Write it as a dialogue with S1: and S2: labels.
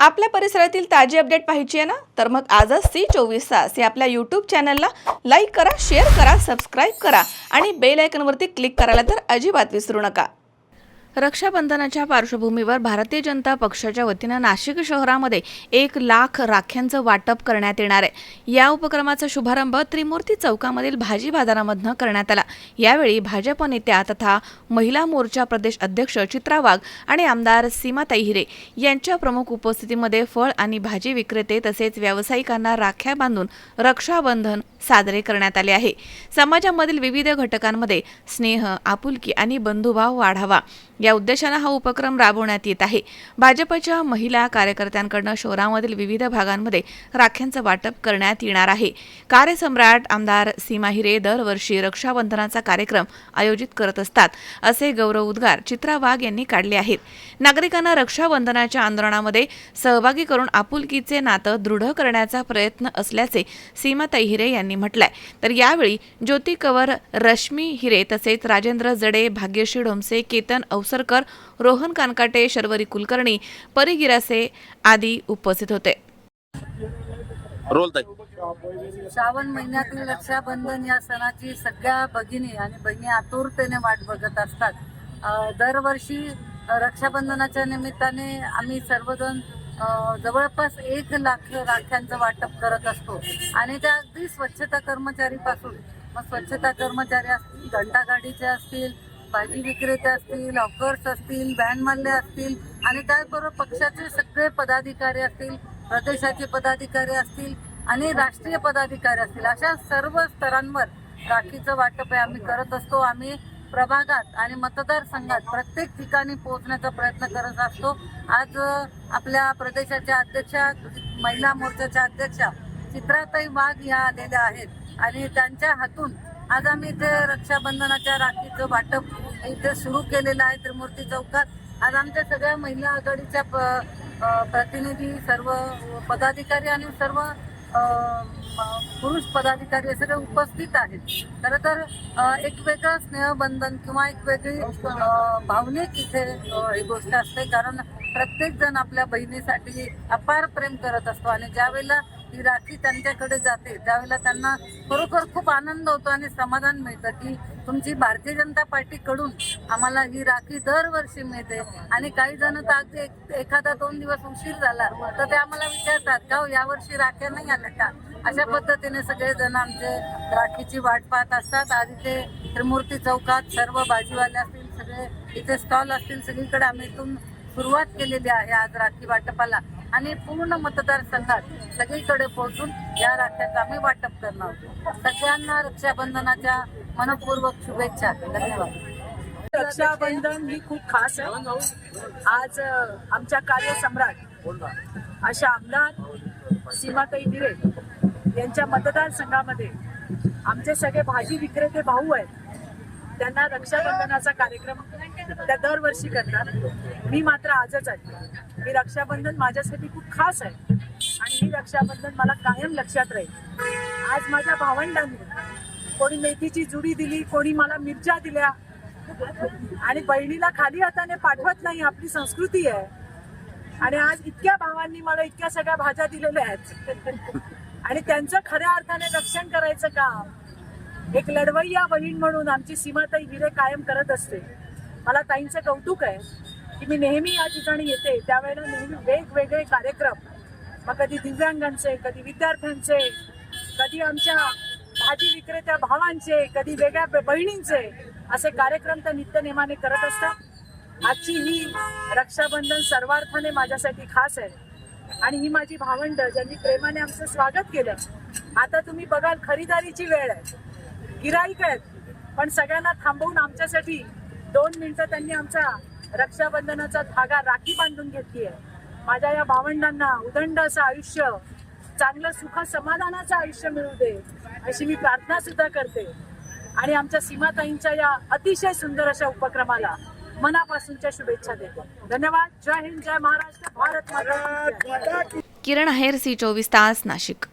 S1: आपल्या परिसरातील ताजी अपडेट पाहिजे आहे ना, तर मग आजच C24 तास या आपल्या यूट्यूब चॅनलला लाईक करा, शेअर करा, सबस्क्राईब करा आणि बेल आयकॉनवरती क्लिक करायला तर अजिबात विसरू नका. रक्षाबंधनाच्या पार्श्वभूमीवर भारतीय जनता पक्षाच्या वतीनं नाशिक शहरामध्ये 1 लाख राख्यांचं वाटप करण्यात येणार आहे. या उपक्रमाचा शुभारंभ त्रिमूर्ती चौकामधील भाजी बाजारामधनं करण्यात आला. यावेळी भाजप नेत्या तथा महिला मोर्चा प्रदेश अध्यक्ष चित्रा वाघ आणि आमदार सीमाताई हिरे यांच्या प्रमुख उपस्थितीमध्ये फळ आणि भाजी विक्रेते तसेच व्यावसायिकांना राख्या बांधून रक्षाबंधन साजरे करण्यात आले आहे. समाजामधील विविध घटकांमध्ये स्नेह, आपुलकी आणि बंधुभाव वाढावा या उद्देशाने हा उपक्रम राबवण्यात येत आहे. भाजपच्या महिला कार्यकर्त्यांकडून शहरामधील विविध भागांमध्ये राख्यांचं वाटप करण्यात येणार आहे. कार्यसम्राट आमदार सीमा हिरे दरवर्षी रक्षाबंधनाचा कार्यक्रम आयोजित करत असतात, असे गौरव उद्गार चित्रा वाघ यांनी काढले आहेत. नागरिकांना रक्षाबंधनाच्या आंदोलनामध्ये सहभागी करून आपुलकीचे नातं दृढ करण्याचा प्रयत्न असल्याचे सीमाताई हिरे यांनी म्हटलंय. तर यावेळी ज्योती कवर, रश्मी हिरे तसेच राजेंद्र जडे, भाग्यश्री ढोमसे, केतन अवसरकर, रोहन कानकाटे, शर्वरी कुलकर्णी, परी गिरासे आदी उपस्थित होते.
S2: श्रावण महिन्यातील रक्षाबंधन या सणाची सगळ्या भगिनी आणि बहिणी आतुरतेने वाट बघत असतात. दरवर्षी रक्षाबंधनाच्या निमित्ताने आम्ही सर्वजण जवळपास 1 लाख राख्यांचं वाटप करत असतो आणि त्या अगदी स्वच्छता कर्मचारीपासून, मग स्वच्छता कर्मचारी असतील, घंटागाडीचे असतील, भाजी विक्रेते असतील, हॉकर्स असतील, व्हॅनमधले असतील आणि त्याचबरोबर पक्षाचे सगळे पदाधिकारी असतील, प्रदेशाचे पदाधिकारी असतील आणि राष्ट्रीय पदाधिकारी असतील, अशा सर्व स्तरांवर राखीचं वाटप हे आम्ही करत असतो. आम्ही प्रभागात आणि मतदारसंघात प्रत्येक ठिकाणी पोहोचण्याचा प्रयत्न करत असतो. आज आपल्या प्रदेशाच्या अध्यक्षा, महिला मोर्चाच्या अध्यक्षा चित्राताई वाघ या आलेल्या आहेत आणि त्यांच्या हातून आज आम्ही इथे रक्षाबंधनाच्या राखीचं वाटप इथे सुरू केलेलं आहे त्रिमूर्ती चौकात. आज आमच्या सगळ्या महिला आघाडीच्या प्रतिनिधी, सर्व पदाधिकारी आणि सर्व पुरुष पदाधिकारी हे सगळे उपस्थित आहेत. खरं तर एक वेगळं स्नेहबंधन किंवा एक वेगळी भावनिक इथे ही गोष्ट असते, कारण प्रत्येक जण आपल्या बहिणीसाठी अपार प्रेम करत असतो आणि ज्यावेळेला ही राखी त्यांच्याकडे जाते त्यावेळेला त्यांना खरोखर खूप आनंद होतो आणि समाधान मिळतं की तुमची भारतीय जनता पार्टीकडून आम्हाला ही राखी दरवर्षी मिळते. आणि काही जण तर अगदी एखादा 2 दिवस उशीर झाला तर ते आम्हाला विचारतात का हो यावर्षी राख्या नाही आल्या का. अशा पद्धतीने सगळे जण आमचे राखीची वाट पाहत असतात. आज इथे त्रिमूर्ती चौकात सर्व भाजीवाले असतील, सगळे इथे स्टॉल असतील, सगळीकडे आम्ही इथून सुरुवात केलेली आहे आज राखी वाटपाला आणि पूर्ण मतदारसंघात सगळीकडे पोहोचून या राख्याचं आम्ही वाटप करणार आहोत. सगळ्यांना रक्षाबंधनाच्या मनपूर्वक शुभेच्छा. धन्यवाद.
S3: रक्षाबंधन ही खूप खास आहे. आज आमच्या कार्यसम्राट अशा आमदार सीमाताई हिरे यांच्या मतदारसंघामध्ये आमचे सगळे भाजी विक्रेते भाऊ आहेत. त्यांना रक्षाबंधनाचा कार्यक्रम त्या दरवर्षी करतात. मी मात्र आजच आहे. ही रक्षाबंधन माझ्यासाठी खूप खास आहे आणि ही रक्षाबंधन मला कायम लक्षात राहील. आज माझ्या भावंडांनी कोणी मेथीची जुडी दिली, कोणी मला मिरच्या दिल्या आणि बहिणीला खाली हाताने पाठवत नाही, आपली संस्कृती आहे. आणि आज इतक्या भावांनी मला इतक्या सगळ्या भाज्या दिलेल्या आहेत आणि त्यांचं खऱ्या अर्थाने रक्षण करायचं काम एक लढवय्या बहीण म्हणून आमची सीमाताई हिरे कायम करत असते. मला ताईंचं कौतुक आहे की मी नेहमी या ठिकाणी येते त्यावेळेला नेहमी वेगवेगळे कार्यक्रम, मग कधी दिव्यांगांचे, कधी विद्यार्थ्यांचे, कधी आमच्या भाजी विक्रेत्या भावांचे, कधी वेगळ्या बहिणींचे, असे कार्यक्रम तर नित्यनेमाने करत असतात. आजची ही रक्षाबंधन सर्वार्थाने माझ्यासाठी खास आहे आणि ही माझी भावंड ज्यांनी प्रेमाने आमचं स्वागत केलं. आता तुम्ही बघाल खरीदारीची वेळ आहे, गिराईक आहेत, पण सगळ्यांना थांबवून आमच्यासाठी 2 मिनिटं त्यांनी आमचा रक्षाबंधनाचा धागा, राखी बांधून घेतली आहे. माझ्या या भावंडांना उदंड असं आयुष्य, चांगलं सुख समाधानाचं आयुष्य मिळू दे अशी मी प्रार्थना सुद्धा करते आणि आमच्या सीमाताईंच्या या अतिशय सुंदर अशा उपक्रमाला मनापासूनच्या शुभेच्छा देतो. धन्यवाद. जय हिंद, जय महाराष्ट्र, भारत माता.
S1: किरण आहेर, C24 तास, नाशिक.